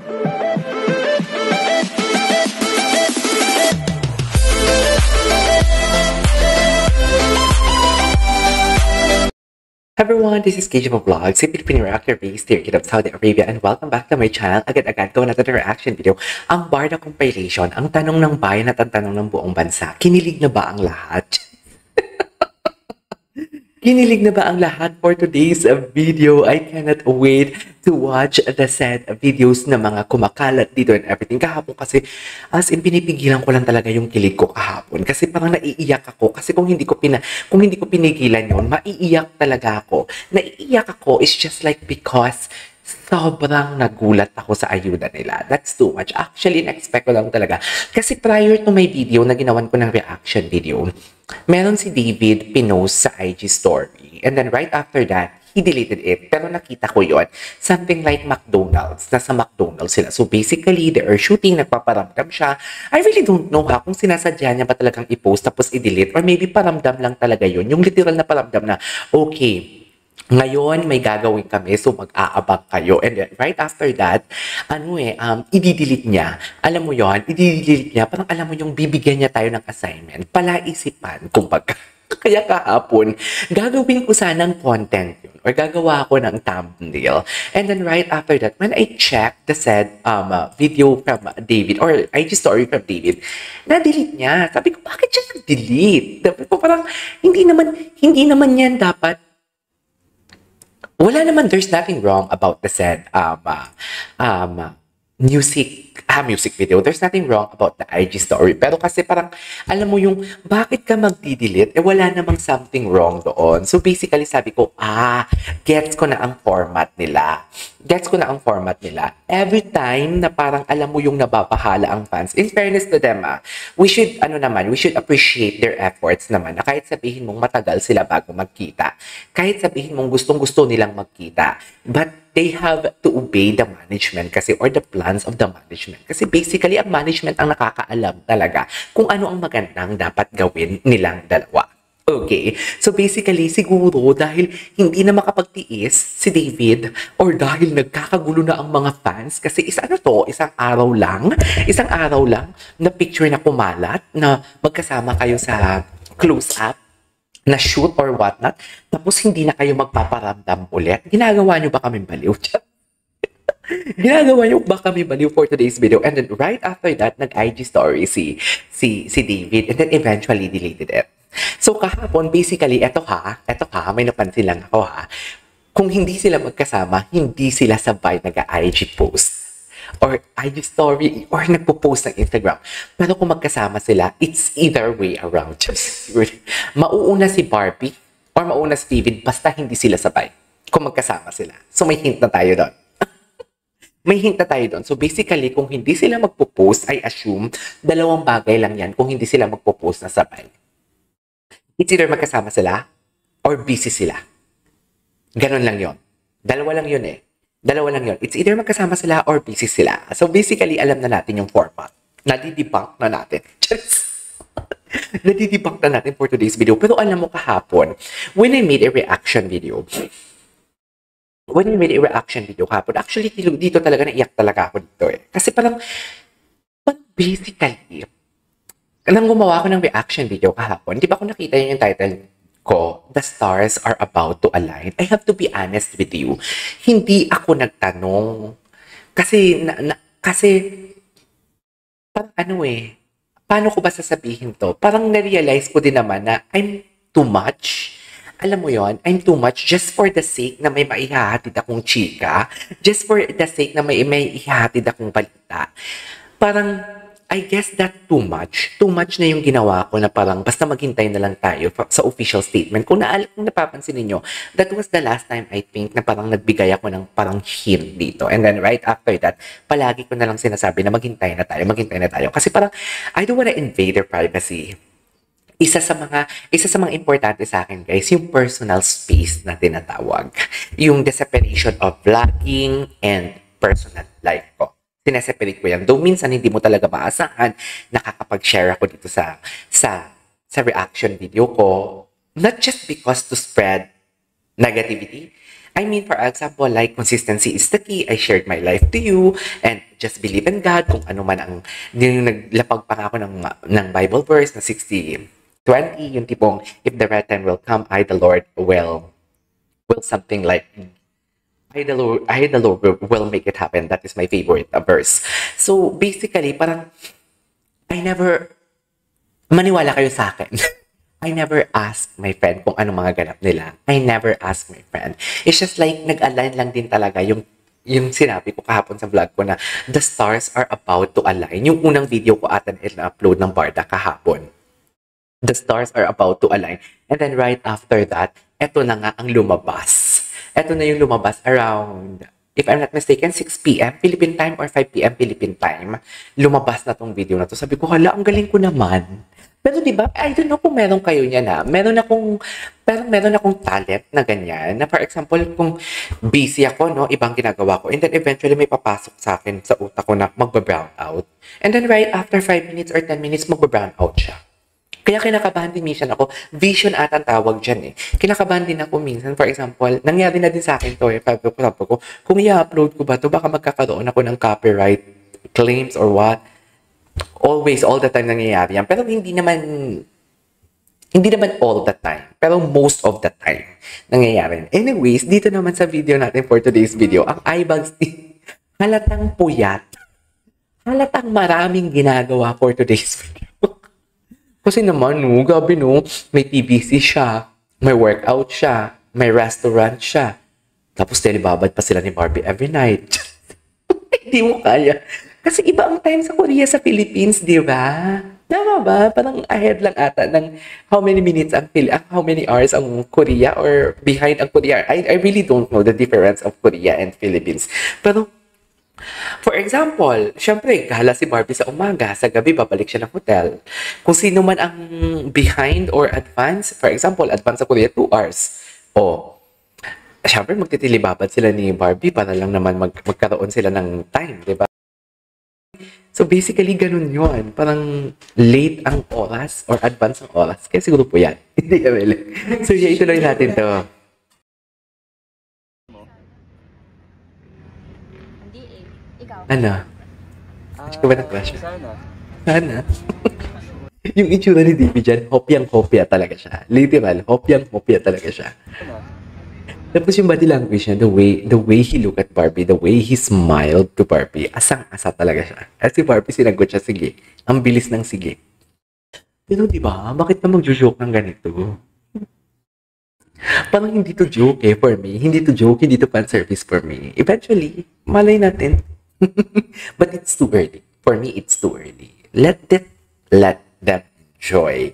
Everyone, this is KJ Vlogs, a Filipino reactor based here in Saudi Arabia, and welcome back to my channel. Agad-agad ko na ito reaction video. Ang Barda compilation, ang tanong ng bayan at ang tanong ng buong bansa. Kinilig na ba ang lahat? Kinilig na ba ang lahat for today's video? I cannot wait to watch the said videos na mga kumakalat dito and everything. Kahapon kasi, as in, pinipigilan ko lang talaga yung kilig ko kahapon. Kasi parang naiiyak ako. Kasi kung hindi ko pinigilan yun, maiiyak talaga ako. Naiiyak ako is just like because sobrang nagulat ako sa ayuda nila. That's too much. Actually, in-expect ko lang talaga. Kasi prior to my video na ginawan ko ng reaction video, meron si David pinost sa IG story. And then right after that, he deleted it. Pero nakita ko yon, something like McDonald's. Nasa McDonald's sila. So basically, they are shooting, nagpaparamdam siya. I really don't know kung sinasadya niya ba talagang i-post tapos i-delete. Or maybe paramdam lang talaga yun. Yung literal na paramdam na, okay, ngayon, may gagawin kami, so mag-aabang kayo. And then, right after that, i-delete niya. Alam mo yon, i-delete niya, parang alam mo yung bibigyan niya tayo ng assignment. Palaisipan, kumbaga. Kaya kahapon, gagawin ko sanang content yun, or gagawa ako ng thumbnail. And then right after that, when I checked the said video from David, or IG story from David, na-delete niya. Sabi ko, bakit siya nag-delete? Sabi ko, parang, hindi naman yan dapat. Wala naman, there's nothing wrong about the said music video. There's nothing wrong about the IG story. Pero kasi parang, alam mo yung, bakit ka magdi-delete? Wala namang something wrong doon. So basically, sabi ko, gets ko na ang format nila. Every time na parang alam mo yung nababahala ang fans, in fairness to them, we should appreciate their efforts naman, na kahit sabihin mong matagal sila bago magkita, kahit sabihin mong gustong-gusto nilang magkita, but they have to obey the management kasi, or the plans of the management. Kasi basically, ang management ang nakakaalam talaga kung ano ang magandang dapat gawin nilang dalawa. Okay, so basically, siguro dahil hindi na makapagtiis si David, or dahil nagkakagulo na ang mga fans, kasi isang araw lang na picture na kumalat, na magkasama kayo sa close-up, na shoot or whatnot, tapos hindi na kayo magpaparamdam ulit. Ginagawa nyo ba kami baliw? Ginagawa nyo ba kami baliw for today's video? And then right after that, nag-IG story si David, and then eventually deleted it. So kahapon, basically, eto ha, may napansin lang ako ha. Kung hindi sila magkasama, hindi sila sabay nag-IG post or IG story or nagpo-post ng Instagram. Pero kung magkasama sila, it's either way around. Mauuna si Barbie or mauuna si David, basta hindi sila sabay kung magkasama sila. So may hint na tayo doon. So basically, kung hindi sila magpo-post, I assume, dalawang bagay lang yan kung hindi sila magpo-post na sabay. It's either magkasama sila or busy sila. Ganon lang yon. Dalawa lang yun. It's either magkasama sila or busy sila. So basically, alam na natin yung format. Nadidebunk na natin. Nadidebunk na natin for today's video. Pero alam mo kahapon, when I made a reaction video kahapon, actually dito talaga naiyak talaga ako dito eh. Kasi parang basically, nang gumawa ako ng reaction video kahapon, di ba kung nakita yun yung title ko, The Stars Are About to Align? I have to be honest with you. Hindi ako nagtanong. Kasi parang paano ko ba sasabihin to? Parang na-realize ko din naman na I'm too much. Alam mo yon, I'm too much just for the sake na may maihahatid akong chika, just for the sake na may ihahatid akong balita. Parang, I guess that too much na yung ginawa ko, na parang basta maghintay na lang tayo sa official statement. Kung napapansin niyo, that was the last time I think na parang nagbigay ako ng parang hint dito. And then right after that, palagi ko na lang sinasabi na maghintay na tayo. Kasi parang, I don't wanna invade their privacy. Isa sa mga importante sa akin, guys, yung personal space na tinatawag. Yung the separation of vlogging and personal life ko. Sineseparate ko yan. Though minsan hindi mo talaga maasahan, nakakapag-share ako dito sa reaction video ko. Not just because to spread negativity. I mean, for example, like consistency is the key. I shared my life to you. And just believe in God, kung ano man ang, yung naglapag pa nga ako ng Bible verse na 60-20, yung tipong, if the right time will come, I, the Lord, will something like, I, the Lord, will make it happen. That is my favorite verse. So, basically, parang, I never, maniwala kayo sa akin. I never ask my friend kung ano mga ganap nila. I never ask my friend. It's just like, nag-align lang din talaga yung sinabi ko kahapon sa vlog ko na the stars are about to align. Yung unang video ko ata na-upload ng Barda kahapon. The stars are about to align. And then right after that, eto na nga ang lumabas. Eto na yung lumabas around, if I'm not mistaken, 6 p.m. Philippine time or 5 p.m. Philippine time. Lumabas na tong video na to. Sabi ko, hala, ang galing ko naman. Pero diba, I don't know kung meron kayo niya na. Meron akong talent na ganyan. Na for example, kung busy ako, no, ibang ginagawa ko. And then eventually may papasok sa akin sa utak ko na magba-brown out. And then right after 5 minutes or 10 minutes, magba-brown out siya. Kaya kinakabahan din minsan ako. Vision ata ang tawag dyan eh. Kinakabahan din ako minsan. For example, nangyari na din sa akin to eh. Sabi ko, kung i-upload ko ba to, baka magkakaroon ako ng copyright claims or what. Always, all the time nangyayari yan. Pero hindi naman all the time. Pero most of the time nangyayari. Anyways, dito naman sa video natin for today's video, ang eye bags halatang puyat. Halatang maraming ginagawa for today's video. Kasi naman, no, gabi no, may TBC siya, may workout siya, may restaurant siya. Tapos telebabad pa sila ni Barbie every night. Hindi mo kaya. Kasi iba ang time sa Korea sa Philippines, di ba? Tama ba? Parang ahead lang ata ng how many minutes how many hours ang Korea or behind ang Korea. I really don't know the difference of Korea and Philippines. Pero, for example, syempre, gala si Barbie sa umaga, sa gabi, babalik siya ng hotel. Kung sino man ang behind or advance, for example, advance sa Korea, 2 hours. O, syempre, magtitilibabad sila ni Barbie para lang naman magkaroon sila ng time, di ba? So basically, ganun yun. Parang late ang oras or advance ang oras. Kaya siguro po yan. Hindi ka mali. So yeah, ituloy natin to. Hindi eh. Ikaw. Ano? Crush ka ba ng crush? Sana. Sana? Yung itsura ni Davy dyan, hopyang-hopya talaga siya. Literal, hopyang-hopya talaga siya. Tapos yung body language niya, the way he looked at Barbie, the way he smiled to Barbie, asang-asa talaga siya. At si Barbie, sinagot siya, sige. Ang bilis ng sige. Pero di ba, bakit ka mag-joke ng ganito? Parang hindi to joke eh for me. Hindi to joke, hindi to fan service for me. Eventually, malay natin. But it's too early. For me, it's too early. Let them enjoy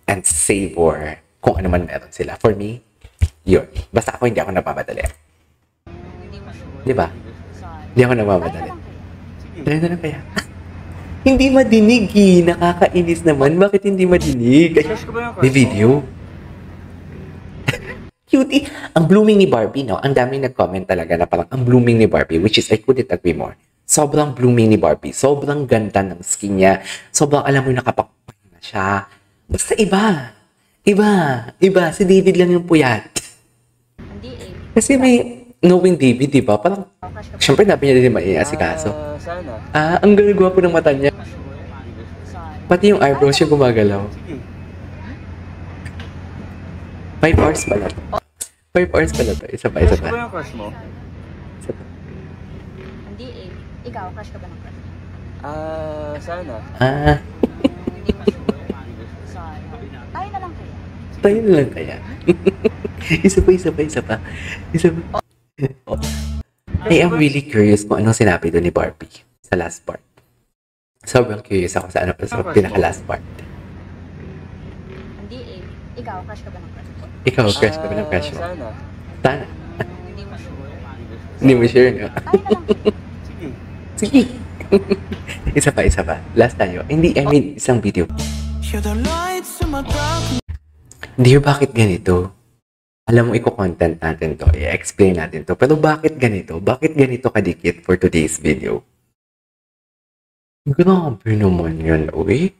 and savor kung ano man meron sila. For me, yun. Basta ako, hindi ako napapadali. Di ba? Hindi ako napapadali. Dali na lang kaya. Hindi madinig eh. Nakakainis naman. Bakit hindi madinig? May video. Cutie. Ang blooming ni Barbie, no? Ang daming nag-comment talaga na parang ang blooming ni Barbie, which is I couldn't agree more. Sobrang blooming ni Barbie. Sobrang ganda ng skin niya. Sobrang alam mo nakapakpay na siya. Basta iba. Iba. Si David lang yung puyat. Hindi eh. Kasi may knowing David, di ba? Parang, syempre nabi niya din maiasikaso. Sana. Ang gwapo ng mata niya. Pati yung eyebrows yung gumagalaw. 5 hours pala. 5 hours pala to. Isa pa. Crush ka ba yung crush mo? Isa pa. Hindi eh. Ikaw, crush ka ba ng crush? Sana. Hindi mo sure. Tayo na lang kaya. Tayo na lang kaya. Isa pa. I am really curious kung anong sinabi doon ni Barbie sa last part. Sobrang curious ako sa pinaka-last part. Hindi eh. Ikaw, crush ka ba ng crush? Ikaw, crush ka ba ng crush mo? Sana. Sana. Hindi mo sure. Hindi mo sure, no? Tayo na lang kaya. Sige. Isa pa. Last tayo. Hindi, I mean, isang video. Dear, bakit ganito? Alam mo, i-content natin to. I-explain natin to. Pero bakit ganito? Bakit ganito kadikit for today's video? Grabe naman yun, uy.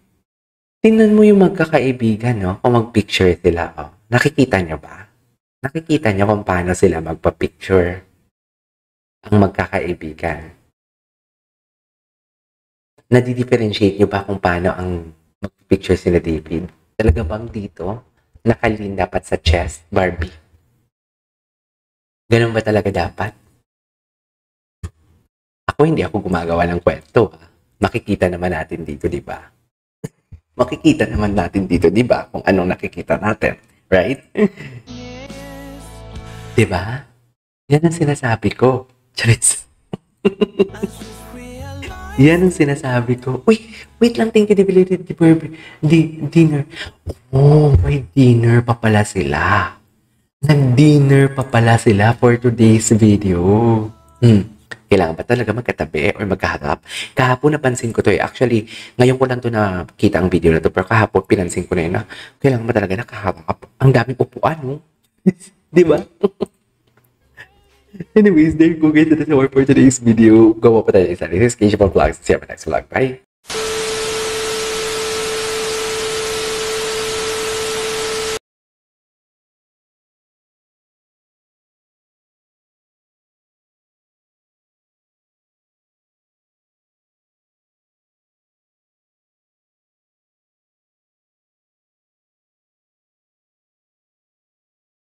Tingnan mo yung magkakaibigan, no? Kung mag-picture sila, oh. Nakikita nyo ba? Nakikita nyo kung paano sila magpa-picture ang magkakaibigan. Nadi-differentiate nyo ba kung paano ang mag-picture sila David? Talaga bang dito? Nakalin dapat sa chest, Barbie? Ganun ba talaga dapat? Hindi ako gumagawa ng kwento. Makikita naman natin dito, di ba? Makikita naman natin dito, di ba? Kung anong nakikita natin. Right? Di ba? Yan ang sinasabi ko. Charis. Yan ang sinasabi ko. Uy, wait lang, thank you, dinner. Oh, may dinner pa pala sila. Nag-dinner pa pala sila for today's video. Kailangan ba talaga magkatabi or magkaharap? Kahapon napansin ko to eh. Actually, ngayon ko lang to nakita ang video na to. Pero kahapon pinansin ko na yun na kailangan ba talaga nakaharap? Ang daming upuan, no? Di ba? Anyways, there you go guys. That's all for today's video. Gawa pa tayo isa. This is Keisha Vlogs. See you on my next vlog. Bye!